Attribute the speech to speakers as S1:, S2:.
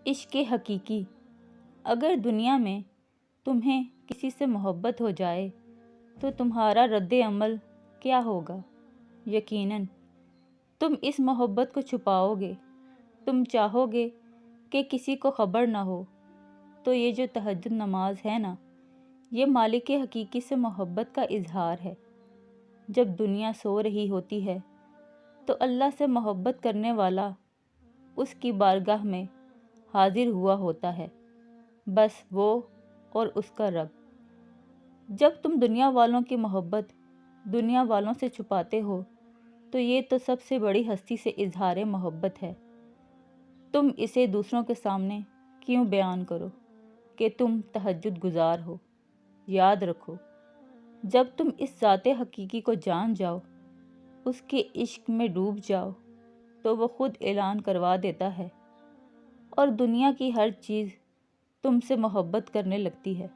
S1: عشق حقیقی۔ اگر دنیا میں تمہیں کسی سے محبت ہو جائے تو تمہارا رد عمل کیا ہوگا؟ یقیناً تم اس محبت کو چھپاؤ گے۔ تم چاہو گے کہ کسی کو خبر نہ ہو۔ تو یہ جو تہجد نماز ہے نا، یہ مالک حقیقی سے محبت کا اظہار ہے۔ جب دنیا سو رہی ہوتی ہے تو اللہ سے محبت کرنے والا اس کی بارگاہ میں حاضر ہوا ہوتا ہے، بس وہ اور اس کا رب۔ جب تم دنیا والوں کی محبت دنیا والوں سے چھپاتے ہو تو یہ تو سب سے بڑی ہستی سے اظہار محبت ہے۔ تم اسے دوسروں کے سامنے کیوں بیان کرو کہ تم تہجد گزار ہو؟ یاد رکھو، جب تم اس ذات حقیقی کو جان جاؤ، اس کے عشق میں ڈوب جاؤ، تو وہ خود اعلان کروا دیتا ہے اور دنیا کی ہر چیز تم سے محبت کرنے لگتی ہے۔